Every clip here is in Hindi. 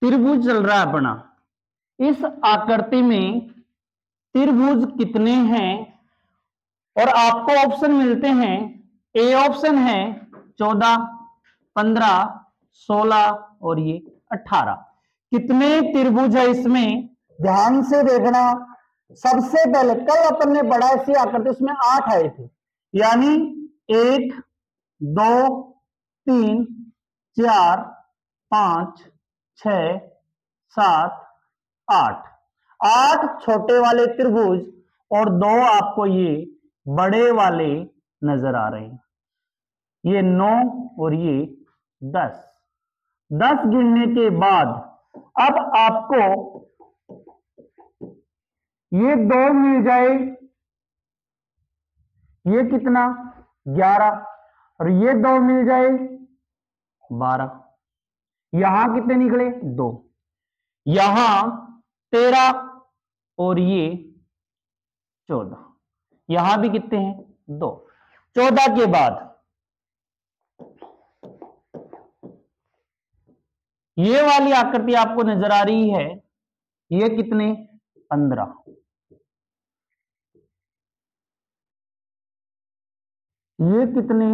त्रिभुज चल रहा है अपना। इस आकृति में त्रिभुज कितने हैं और आपको ऑप्शन मिलते हैं। ए ऑप्शन है 14, 15, 16 और ये 18। कितने त्रिभुज है इसमें ध्यान से देखना। सबसे पहले कल अपन ने पढ़ा इसी आकृति, उसमें 8 आए थे, यानी 1, 2, 3, 4, 5, 6, 7, 8। 8 छोटे वाले त्रिभुज और 2 आपको ये बड़े वाले नजर आ रहे हैं। ये 9 और ये 10। 10 गिनने के बाद अब आपको ये 2 मिल जाए, ये कितना 11, और ये 2 मिल जाए 12। यहां कितने निकले 2, यहां 13 और ये 14। यहां भी कितने हैं 2। 14 के बाद ये वाली आकृति आपको नजर आ रही है, ये कितने 15। ये कितने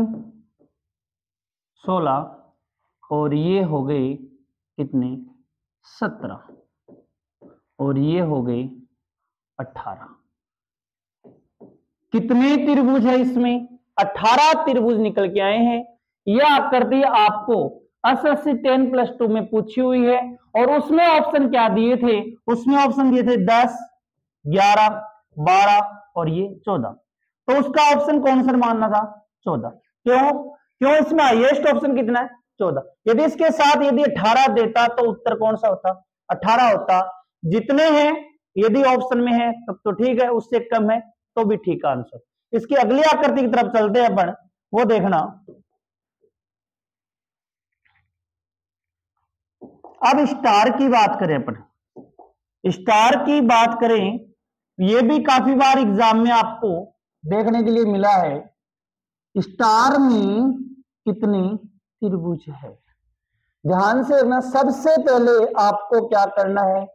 16 और ये हो गए कितने 17 और ये हो गए 18। कितने त्रिभुज है इसमें 18 त्रिभुज निकल के आए हैं। यह आकृति आपको एसएससी 10+2 में पूछी हुई है और उसमें ऑप्शन क्या दिए थे, उसमें ऑप्शन दिए थे 10, 11, 12 और ये 14। तो उसका ऑप्शन कौन सा मानना था 14। क्यों इसमें हाईएस्ट ऑप्शन कितना है 14। यदि इसके साथ यदि 18 देता तो उत्तर कौन सा होता 18 होता। जितने हैं यदि ऑप्शन में है तब तो ठीक है, उससे कम है तो भी ठीक आंसर। इसकी अगली आकृति की तरफ चलते हैं अपन, वो देखना। अब स्टार की बात करें अपन, स्टार की बात करें, ये भी काफी बार एग्जाम में आपको देखने के लिए मिला है। स्टार में कितने त्रिभुज है ध्यान से देखना। सबसे पहले आपको क्या करना है,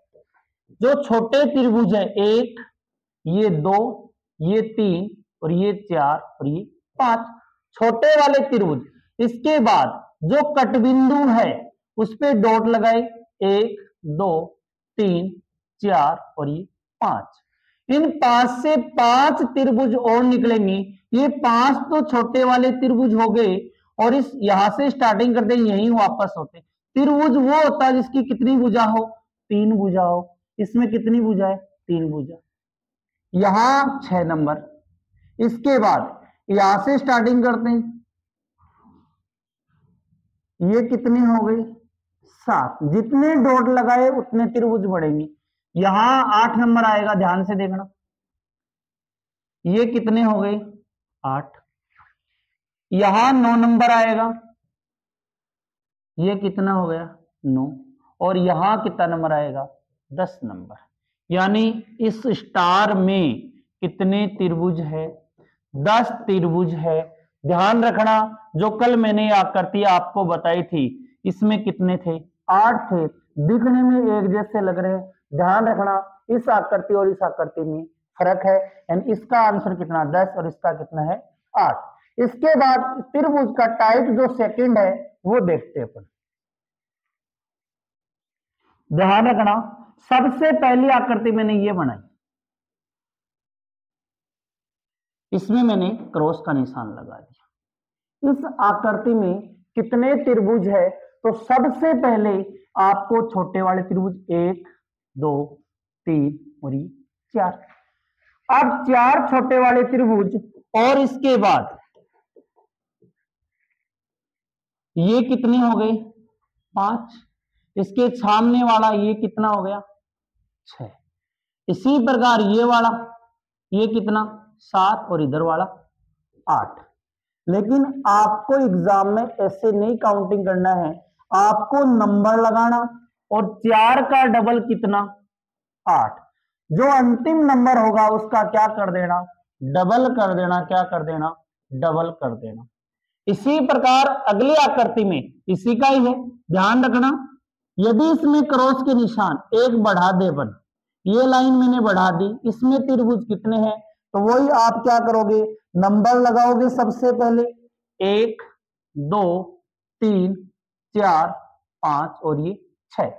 जो छोटे त्रिभुज है 1, ये 2, ये 3 और ये 4 और ये 5 छोटे वाले त्रिभुज। इसके बाद जो कट बिंदु है उस पे डॉट लगाए, 1, 2, 3, 4 और ये 5। इन 5 से 5 त्रिभुज और निकलेंगे। ये 5 तो छोटे वाले त्रिभुज हो गए और इस यहां से स्टार्टिंग करते हैं यहीं वापस होते। त्रिभुज वो होता है जिसकी कितनी भुजा हो 3 भुजा हो। इसमें कितनी भुजा है 3 भुजा। यहां 6 नंबर। इसके बाद यहां से स्टार्टिंग करते हैं, ये कितने हो गए 7। जितने डॉट लगाए उतने त्रिभुज बढ़ेंगे। यहां 8 नंबर आएगा, ध्यान से देखना। ये कितने हो गए 8। यहां 9 नंबर आएगा, ये कितना हो गया 9। और यहां कितना नंबर आएगा 10 नंबर। यानी इस स्टार में कितने त्रिभुज है 10 त्रिभुज है। ध्यान रखना, जो कल मैंने आकृति आपको बताई थी इसमें कितने थे 8 थे। दिखने में एक जैसे लग रहे हैं, ध्यान रखना इस आकृति और इस आकृति में फर्क है। एंड इसका आंसर कितना 10 और इसका कितना है 8। इसके बाद त्रिभुज का टाइप जो सेकंड है वो देखते हैं अपन। ध्यान रखना, सबसे पहली आकृति मैंने ये बनाई, इसमें मैंने क्रॉस का निशान लगा दिया। इस आकृति में कितने त्रिभुज है, तो सबसे पहले आपको छोटे वाले त्रिभुज 1, 2, 3 और ये 4। अब 4 छोटे वाले त्रिभुज और इसके बाद ये कितने हो गए 5। इसके सामने वाला ये कितना हो गया 6। इसी प्रकार ये वाला ये कितना 7 और इधर वाला 8। लेकिन आपको एग्जाम में ऐसे नहीं काउंटिंग करना है, आपको नंबर लगाना और 4 का डबल कितना 8। जो अंतिम नंबर होगा उसका क्या कर देना डबल कर देना। क्या कर देना डबल कर देना। इसी प्रकार अगली आकृति में इसी का ही है, ध्यान रखना। यदि इसमें क्रॉस के निशान एक बढ़ा दे अपन, ये लाइन मैंने बढ़ा दी, इसमें त्रिभुज कितने हैं, तो वही आप क्या करोगे, नंबर लगाओगे सबसे पहले 1 2 3 4 5 और ये 6,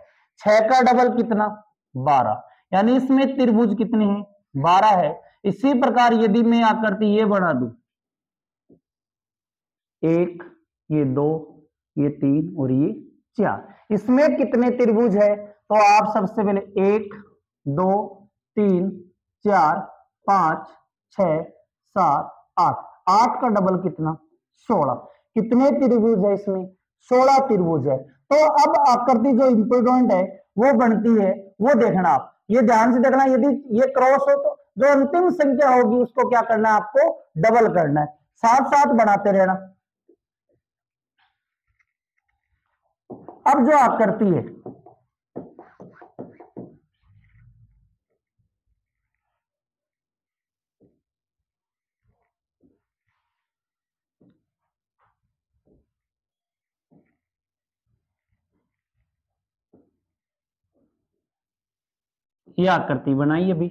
6 का डबल कितना 12, यानी इसमें त्रिभुज कितने हैं 12 है। इसी प्रकार यदि मैं आकृति ये बना दूं, 1 ये 2 ये 3 और ये 4, इसमें कितने त्रिभुज है, तो आप सबसे पहले 1 2 3 4 5 6 7 8, 8 का डबल कितना 16, कितने त्रिभुज है इसमें 16 त्रिभुज है। तो अब आकृति जो इंपॉर्टेंट है वो बनती है, वो देखना आप, ये ध्यान से देखना, यदि ये क्रॉस हो तो जो अंतिम संख्या होगी उसको क्या करना है, आपको डबल करना है, साथ साथ बनाते रहना। अब जो आकृति है, ये आकृति बनाई अभी,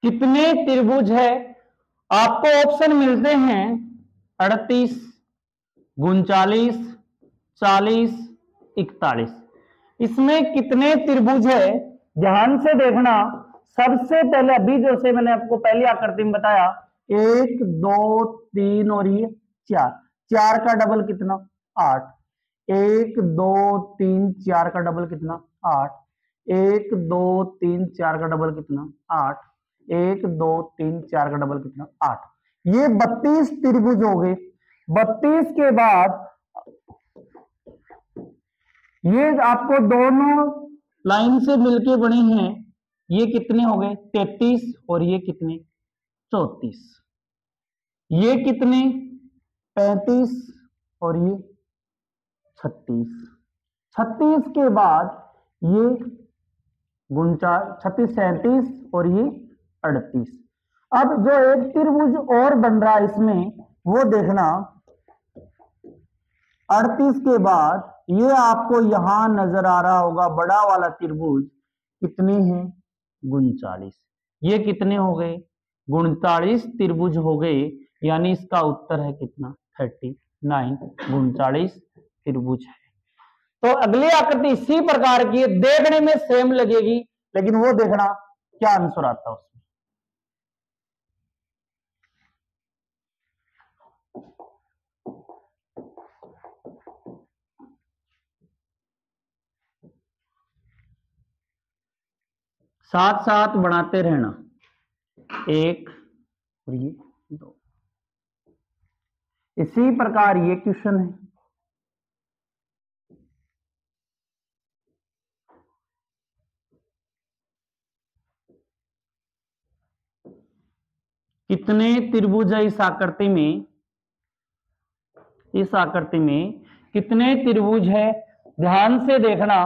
कितने त्रिभुज है, आपको ऑप्शन मिलते हैं 38 39 40 41, इसमें कितने त्रिभुज है ध्यान से देखना। सबसे पहले अभी जैसे मैंने आपको पहली आकृति में बताया 1 2 3 और ये 4, 4 का डबल कितना 8, 1 2 3 4 का डबल कितना 8, 1 2 3 4 का डबल कितना 8, 1 2 3 4 का डबल कितना 8, ये 32 त्रिभुज हो गए। 32 के बाद ये आपको दोनों लाइन से मिलके बने हैं, ये कितने हो गए 33 और ये कितने 34, ये कितने 35 और ये 36, 36 के बाद ये 36 37 और ये 38। अब जो एक त्रिभुज और बन रहा है इसमें वो देखना, 38 के बाद ये आपको यहां नजर आ रहा होगा बड़ा वाला त्रिभुज, कितने हैं 39, ये कितने हो गए 39 त्रिभुज हो गए, यानी इसका उत्तर है कितना 39, 39 त्रिभुज है। तो अगली आकृति इसी प्रकार की देखने में सेम लगेगी, लेकिन वो देखना क्या आंसर आता है उसमें। साथ साथ बनाते रहना, 1 और ये 2, इसी प्रकार ये क्वेश्चन है। कितने त्रिभुज है इस आकृति में, इस आकृति में कितने त्रिभुज है ध्यान से देखना।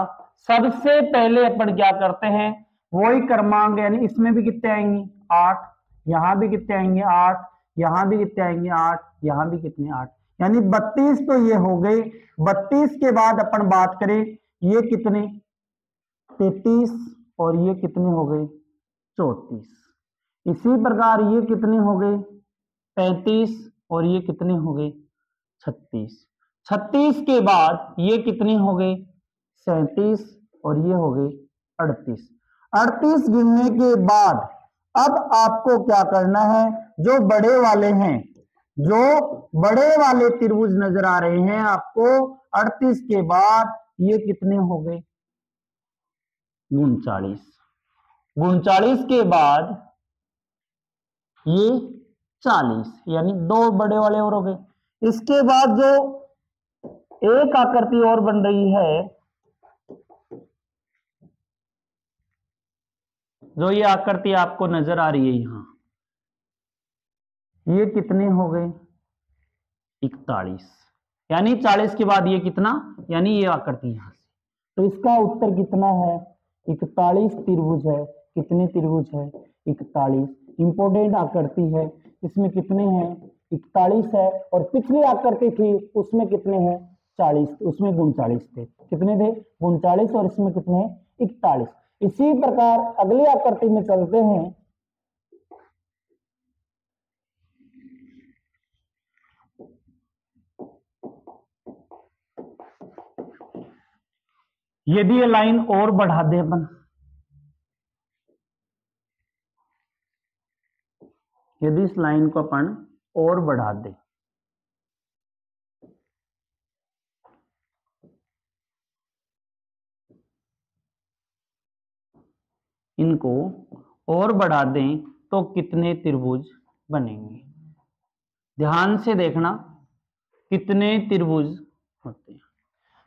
सबसे पहले अपन क्या करते हैं, वही क्रमांक, यानी इसमें भी कितने आएंगे 8, यहां भी कितने आएंगे 8, यहां भी कितने आएंगे 8, यहां भी कितने 8, यानी 32 तो ये हो गए। 32 के बाद अपन बात करें ये कितने 33 और ये कितने हो गए 34, इसी प्रकार ये कितने हो गए 35 और ये कितने हो गए 36, 36 के बाद ये कितने हो गए 37 और ये हो गए 38, 38 गिनने के बाद अब आपको क्या करना है, जो बड़े वाले हैं, जो बड़े वाले त्रिभुज नजर आ रहे हैं आपको 38 के बाद ये कितने हो गए 39, 39 के बाद ये 40, यानी 2 बड़े वाले और हो गए। इसके बाद जो एक आकृति और बन रही है, जो ये आकृति आपको नजर आ रही है यहां, ये कितने हो गए 41, यानी 40 के बाद ये कितना, यानी ये आकृति यहां से, तो इसका उत्तर कितना है 41 त्रिभुज है। कितने त्रिभुज है? 41। इंपोर्टेंट आकृति है, इसमें कितने हैं? 41 है। और पिछली आकृति थी उसमें कितने हैं? 40, उसमें 39 थे। कितने थे? 39। और इसमें कितने हैं? 41। इसी प्रकार अगली आकृति में चलते हैं। यदि ये लाइन और बढ़ा दे अपन, यदि इस लाइन को अपन और बढ़ा दे, इनको और बढ़ा दें तो कितने त्रिभुज बनेंगे? ध्यान से देखना कितने त्रिभुज होते हैं।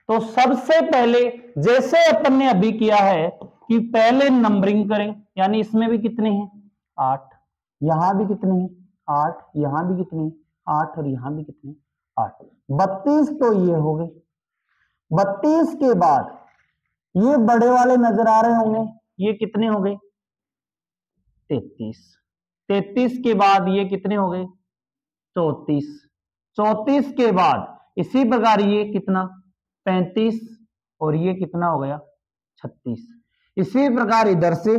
तो सबसे पहले जैसे अपन ने अभी किया है कि पहले नंबरिंग करें, यानी इसमें भी कितने हैं? 8। यहां भी कितने हैं? 8। यहां भी कितने हैं? 8। और यहां भी कितने? 8। 32 तो ये हो गए। 32 के बाद ये बड़े वाले नजर आ रहे होंगे, ये कितने हो गए? 33। 33 के बाद ये कितने हो गए? 34। 34 के बाद इसी प्रकार ये कितना? 35। और ये कितना हो गया? 36। इसी प्रकार इधर से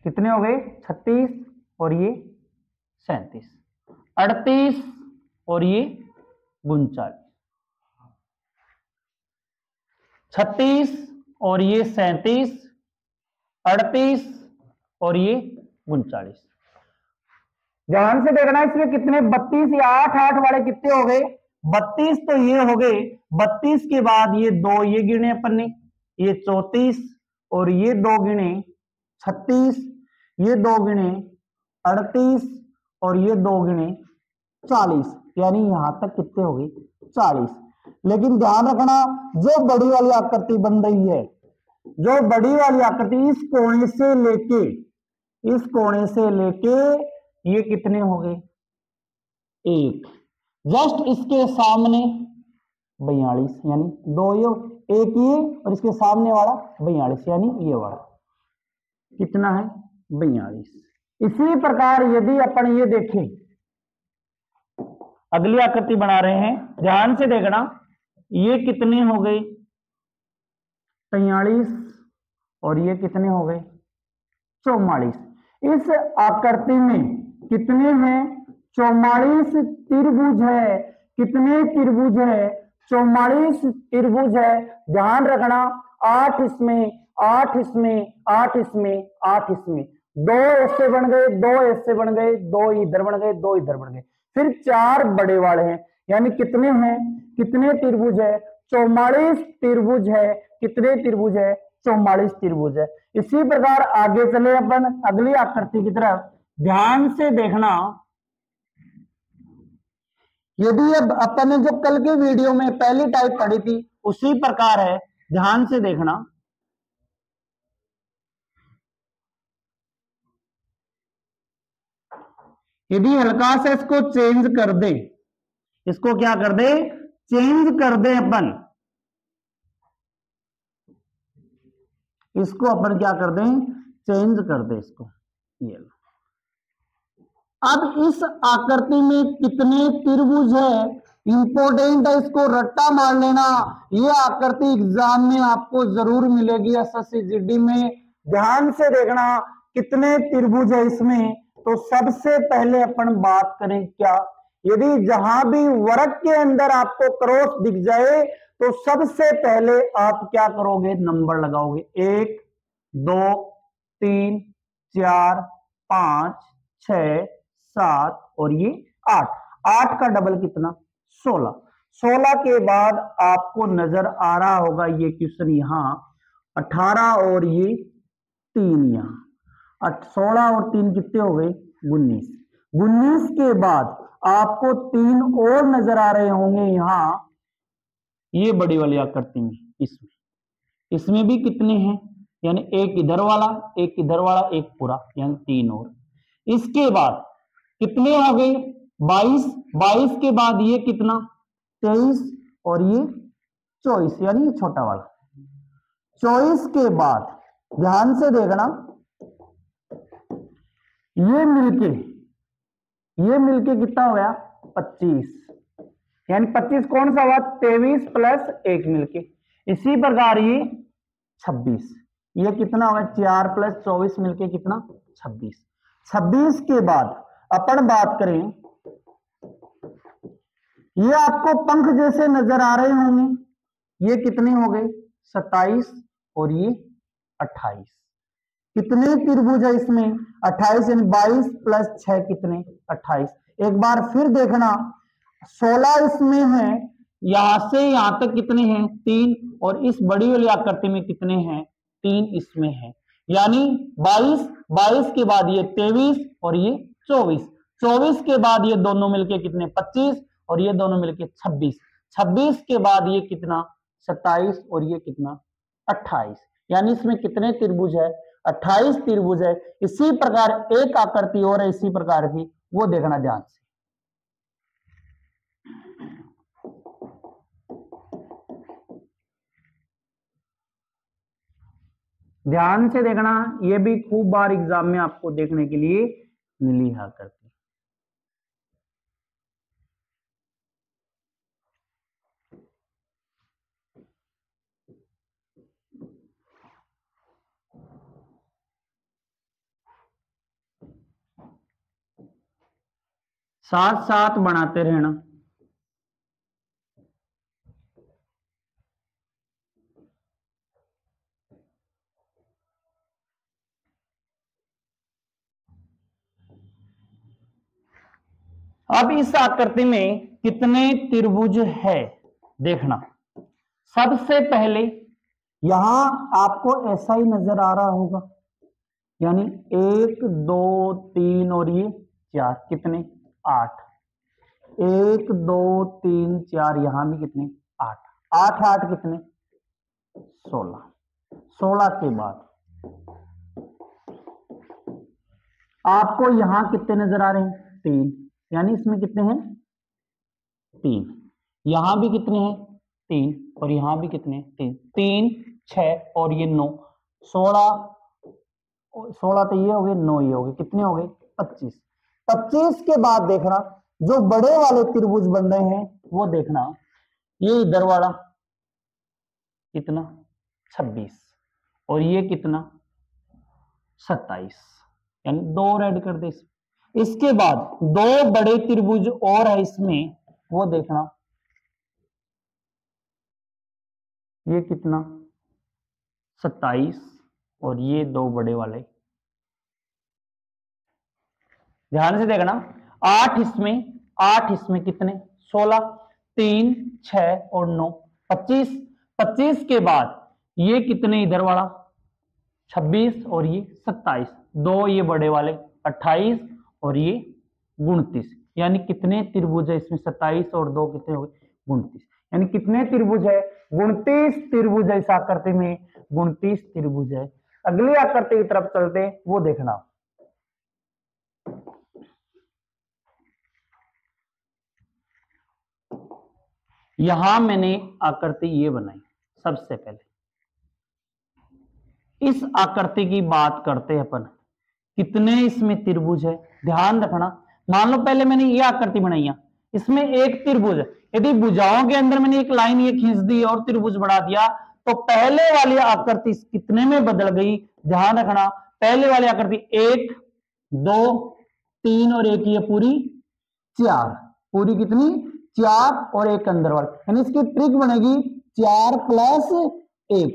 कितने हो गए? 36। और ये 37। 38। और ये 39। 36 और ये 37। 38 और ये 39। ध्यान से देखना इसमें कितने? 32 या 8 वाले कितने हो गए? 32 तो ये हो गए। 32 के बाद ये 2 ये गिने अपन ने, ये 34। और ये 2 गिने 36। ये 2 गिने 38। और ये 2 गिने 40। यानी यहां तक कितने हो गए? 40। लेकिन ध्यान रखना, जो बड़ी वाली आकृति बन रही है, जो बड़ी वाली आकृति इस कोने से लेके, इस कोने से लेके ये कितने हो गए? 1। जस्ट इसके सामने 42, यानी 2 ये, 1 ये और इसके सामने वाला 42, यानी ये वाला कितना है? 42। इसी प्रकार यदि अपन ये देखें, अगली आकृति बना रहे हैं, ध्यान से देखना, ये कितने हो गए? 43। और ये कितने हो गए? 44। इस आकृति में कितने हैं? 44 त्रिभुज है। कितने त्रिभुज है? 44 त्रिभुज है। ध्यान रखना, 8 इसमें, 8 इसमें, 8 इसमें, 8 इसमें, 2 ऐसे बन गए, 2 ऐसे बन गए, 2 इधर बन गए, 2 इधर बन गए, फिर 4 बड़े वाले हैं। यानी कितने हैं? कितने त्रिभुज है? 44 त्रिभुज है। कितने त्रिभुज है? 44 त्रिभुज है। इसी प्रकार आगे चले अपन अगली आकृति की तरफ। ध्यान से देखना, यदि अब अपन ने जो कल के वीडियो में पहली टाइप पढ़ी थी उसी प्रकार है, ध्यान से देखना। यदि हल्का से इसको चेंज कर दे, इसको क्या कर दे? चेंज कर दे अपन, इसको अपन क्या कर दें? चेंज कर दे इसको। ये अब इस आकृति में कितने त्रिभुज है? इंपॉर्टेंट है, इसको रट्टा मार लेना। ये आकृति एग्जाम में आपको जरूर मिलेगी एसएससी जीडी में। ध्यान से देखना कितने त्रिभुज है इसमें। तो सबसे पहले अपन बात करें क्या, यदि जहां भी वर्ग के अंदर आपको क्रॉस दिख जाए तो सबसे पहले आप क्या करोगे? नंबर लगाओगे। 1 2 3 4 5 6 7 और ये 8। 8 का डबल कितना? 16। 16 के बाद आपको नजर आ रहा होगा ये क्वेश्चन यहां 18 और ये 3 यहां 16 और 3 कितने हो गए? 19। 19 के बाद आपको 3 और नजर आ रहे होंगे यहां, ये बड़ी वाली आकृति में, इसमें भी कितने हैं? यानी एक इधर वाला, एक इधर वाला, एक पूरा, यानी 3 और। इसके बाद कितने आ गए? 22। 22 के बाद ये कितना? 23। और ये 24, यानी ये छोटा वाला। 24 के बाद ध्यान से देखना, ये मिलके कितना हो गया 25, यानी 25 कौन सा हुआ 23 प्लस 1 मिलके। इसी प्रकार ये 26, ये कितना हुआ 4 प्लस 24 मिलके कितना 26। 26 के बाद अपन बात करें, ये आपको पंख जैसे नजर आ रहे होंगे, ये कितने हो गए 27 और ये 28। कितने त्रिभुज है इसमें 28, यानी 22 प्लस 6 कितने 28। एक बार फिर देखना 16 इसमें है, यहां से यहां तक कितने हैं 3, और इस बड़ी वाली आकृति में कितने हैं 3 इसमें है, यानी 22 के बाद ये 23 और ये 24 के बाद ये दोनों मिलके कितने 25 और ये दोनों मिलके 26 के बाद ये कितना 27 और ये कितना 28, यानी इसमें कितने त्रिभुज है 28 त्रिभुज है। इसी प्रकार एक आकृति और है इसी प्रकार की, वो देखना ध्यान से। ध्यान से देखना, ये भी खूब बार एग्जाम में आपको देखने के लिए मिली है आकृति। साथ साथ बनाते रहना। अब इस आकृति में कितने त्रिभुज है देखना। सबसे पहले यहां आपको ऐसा ही नजर आ रहा होगा, यानी 1 2 3 और ये 4 कितने 8। 1 2 3 4, यहां भी कितने 8 8 कितने 16। 16 के बाद आपको यहां कितने नजर आ रहे हैं 3, यानी इसमें कितने हैं 3। यहां भी कितने हैं 3 और यहां भी कितने 3, 3 6 और ये 9, 16 तो ये हो गए 9 ये हो गए, कितने हो गए 25। 25 के बाद देखना जो बड़े वाले त्रिभुज बन रहे हैं वो देखना, ये इधर वाला कितना 26 और ये कितना 27, यानी 2 ऐड कर दे। इसके बाद 2 बड़े त्रिभुज और है इसमें, वो देखना, ये कितना 27 और ये 2 बड़े वाले। ध्यान से देखना 8 इसमें कितने 16, 3 6 और 9 25। 25 के बाद ये कितने इधर वाला 26 और ये 27, 2 ये बड़े वाले 28 और ये 29, यानी कितने त्रिभुज है इसमें 27 और 2 कितने हो गए 29, यानी कितने त्रिभुज है 29 त्रिभुज है इस आकृति में, 29 त्रिभुज है। अगली आकृति की तरफ चलते वो देखना। यहां मैंने आकृति ये बनाई। सबसे पहले इस आकृति की बात करते हैं अपन, कितने इसमें त्रिभुज है ध्यान रखना। मान लो पहले मैंने ये आकृति बनाई है, इसमें एक त्रिभुज है, यदि भुजाओं के अंदर मैंने एक लाइन ये खींच दी और त्रिभुज बढ़ा दिया तो पहले वाली आकृति कितने में बदल गई ध्यान रखना। पहले वाली आकृति 1 2 3 और 1 ये पूरी 4, पूरी कितनी 4 और 1 अंदर वाली, यानी इसकी ट्रिक बनेगी 4 प्लस 1,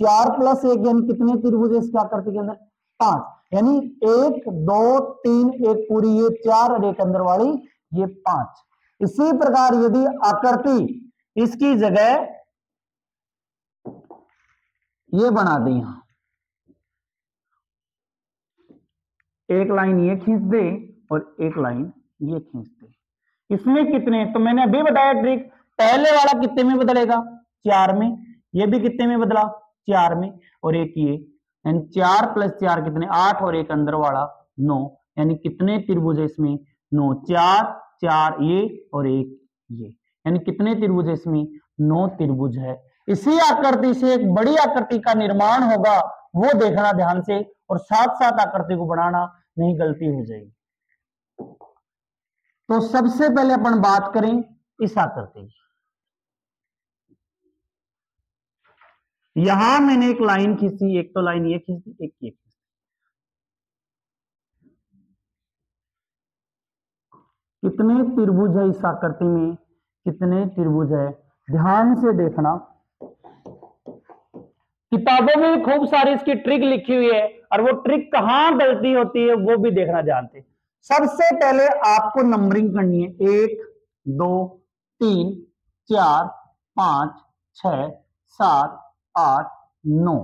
4 प्लस 1 यानी कितने त्रिभुज है इसकी आकृति के अंदर 5, यानी 1 2 3 1 पूरी ये 4 और 1 अंदर वाली ये 5। इसी प्रकार यदि आकृति इसकी जगह ये बना दी, यहां एक लाइन ये खींच दे और एक लाइन ये खींच दे, इसमें कितने, तो मैंने अभी बताया ट्रिक, पहले वाला कितने में बदलेगा 4 में, ये भी कितने में बदला 4 में, और एक ये, यानी 4 प्लस 4 कितने 8 और एक अंदर वाला 9, यानी कितने त्रिभुज है इसमें 9, 4 4 ये और एक ये, यानी कितने त्रिभुज है इसमें 9 त्रिभुज है। इसी आकृति से एक बड़ी आकृति का निर्माण होगा, वो देखना ध्यान से, और साथ साथ आकृति को बनाना, नहीं गलती हो जाएगी। तो सबसे पहले अपन बात करें इस आकृति की। यहां मैंने एक लाइन खींची, एक तो लाइन ये खींची, एक ये खींची। कितने त्रिभुज है इस आकृति में, कितने त्रिभुज है, ध्यान से देखना। किताबों में खूब सारी इसकी ट्रिक लिखी हुई है, और वो ट्रिक कहां गलती होती है वो भी देखना जानते हैं। सबसे पहले आपको नंबरिंग करनी है, 1 2 3 4 5 6 7 8 9।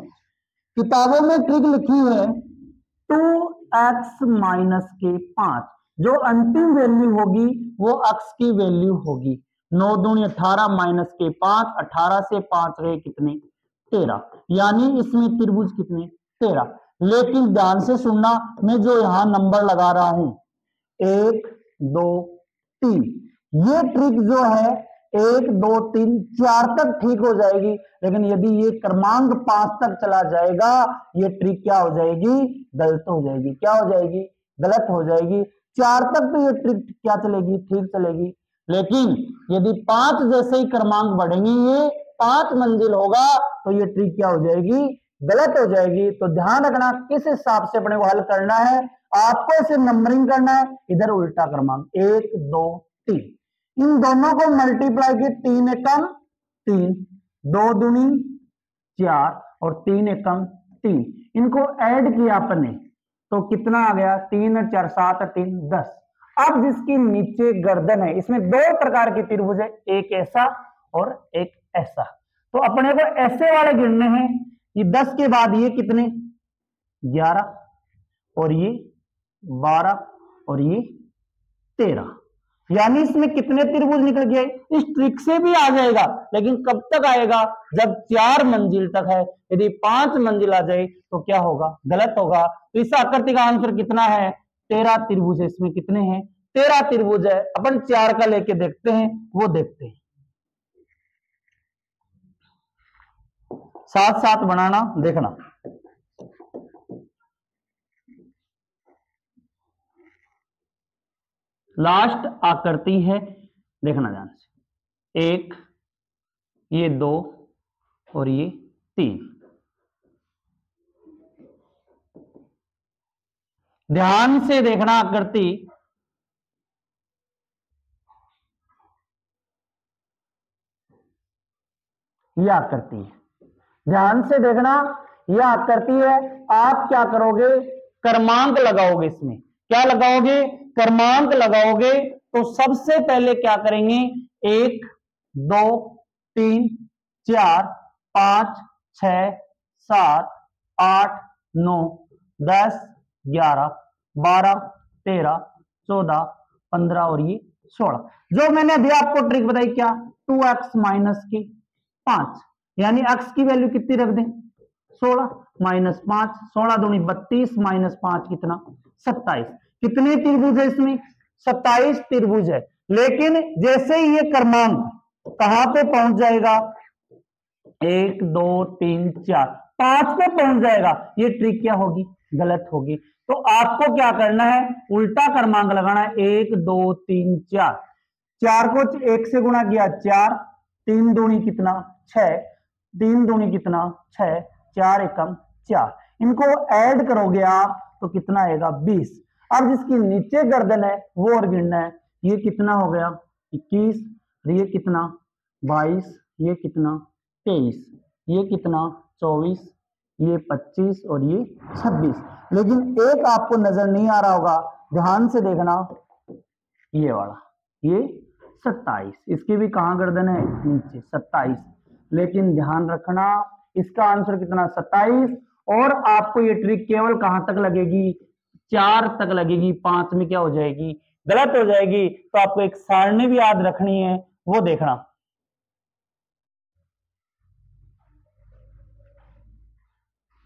किताबों में ट्रिक लिखी है 2x माइनस के 5, जो अंतिम वैल्यू होगी वो x की वैल्यू होगी। 9 दूनी 18 माइनस के 5, 18 से 5 गए कितने, 13, यानी इसमें त्रिभुज कितने, 13। लेकिन ध्यान से सुनना, मैं जो यहां नंबर लगा रहा हूं 1 2 3, ये ट्रिक जो है 1 2 3 4 तक ठीक हो जाएगी, लेकिन यदि ये क्रमांक 5 तक चला जाएगा, ये ट्रिक क्या हो जाएगी, गलत हो जाएगी। क्या हो जाएगी, गलत हो जाएगी। 4 तक तो ये ट्रिक क्या चलेगी, ठीक चलेगी, लेकिन यदि 5 जैसे ही क्रमांक बढ़ेंगे, ये 5 मंजिल होगा, तो ये ट्रिक क्या हो जाएगी, गलत हो जाएगी। तो ध्यान रखना किस हिसाब से अपने को हल करना है। आपको इसे नंबरिंग करना है, इधर उल्टा क्रमांक 1 2 3, इन दोनों को मल्टीप्लाई किए, 3 एकम 3, 2 दूनी 4 और 3 एकम 3, इनको ऐड किया आपने तो कितना आ गया, 3 और 4 7 और 3 10। अब जिसकी नीचे गर्दन है, इसमें 2 प्रकार के त्रिभुज है, एक ऐसा और एक ऐसा। तो अपने को ऐसे वाले गिनने हैं, ये 10 के बाद ये कितने, 11 और ये 12 और ये 13, यानी इसमें कितने त्रिभुज निकल गए। इस ट्रिक से भी आ जाएगा, लेकिन कब तक आएगा, जब 4 मंजिल तक है। यदि 5 मंजिल आ जाए तो क्या होगा, गलत होगा। तो इस आकृति का आंसर कितना है, 13 त्रिभुज है। इसमें कितने हैं, 13 त्रिभुज है। अपन 4 का लेके देखते हैं, वो देखते हैं, साथ साथ बनाना, देखना। लास्ट आकृति है, देखना ध्यान से, 1 ये 2 और ये 3। ध्यान से देखना आकृति, यह आकृति है, ध्यान से देखना, यह आकृति है। आप क्या करोगे, क्रमांक लगाओगे, इसमें क्या लगाओगे, क्रमांक लगाओगे। तो सबसे पहले क्या करेंगे, 1 2 3 4 5 6 7 8 9 10 11 12 13 14 15 और ये 16। जो मैंने अभी आपको ट्रिक बताई, क्या, 2x माइनस की 5, यानी x की वैल्यू कितनी रख दें, 16 माइनस 5, 16 दूनी 32 माइनस 5 कितना, 27। कितने त्रिभुज है इसमें, 27 त्रिभुज है। लेकिन जैसे ही ये क्रमांक कहां पे पहुंच जाएगा, 1 2 3 4 5 पे पहुंच जाएगा, ये ट्रिक क्या होगी, गलत होगी। तो आपको क्या करना है, उल्टा क्रमांक लगाना है, 1 2 3 4, 4 को 1 से गुणा किया 4, 3 दूनी कितना 6, 3 दूनी कितना 6, 4 एकम 4, इनको ऐड करोगे आप तो कितना आएगा, 20। अब जिसकी नीचे गर्दन है वो और गिनना है, ये कितना हो गया 21, ये कितना 22, ये कितना 23, ये कितना 24, ये 25 और ये 26। लेकिन एक आपको नजर नहीं आ रहा होगा, ध्यान से देखना, ये वाला, ये 27, इसकी भी कहां गर्दन है, नीचे 27। लेकिन ध्यान रखना इसका आंसर कितना, 27। और आपको ये ट्रिक केवल कहां तक लगेगी, 4 तक लगेगी, 5 में क्या हो जाएगी, गलत हो जाएगी। तो आपको एक सारणी भी याद रखनी है, वो देखना।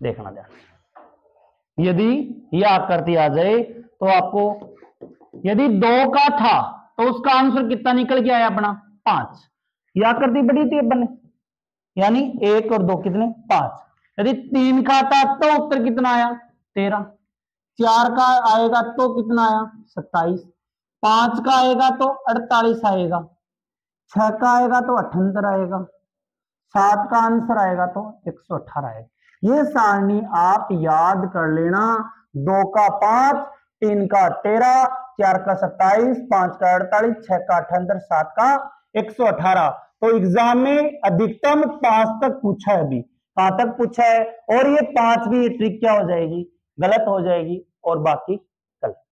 देखना ध्यान, यदि यह आकृति आ जाए तो आपको, यदि 2 का था तो उसका आंसर कितना निकल के आया अपना, 5। या कर दी बड़ी थी अपन ने, यानी 1 और 2 कितने 5। यदि 3 का था तो उत्तर कितना आया 13, 4 का आएगा तो कितना आया 27, 5 का आएगा तो 48 आएगा, 6 का आएगा तो 78 आएगा, 7 का आंसर आएगा तो 118 आएगा। ये सारणी आप याद कर लेना। 2 का 5, 3 का 13, 4 का 27, 5 का 48, 6 का 78, 7 का 118। तो एग्जाम में अधिकतम 5 तक पूछा है, अभी कहां तक पूछा है, और ये 5 भी ट्रिक क्या हो जाएगी गलत हो जाएगी और बाकी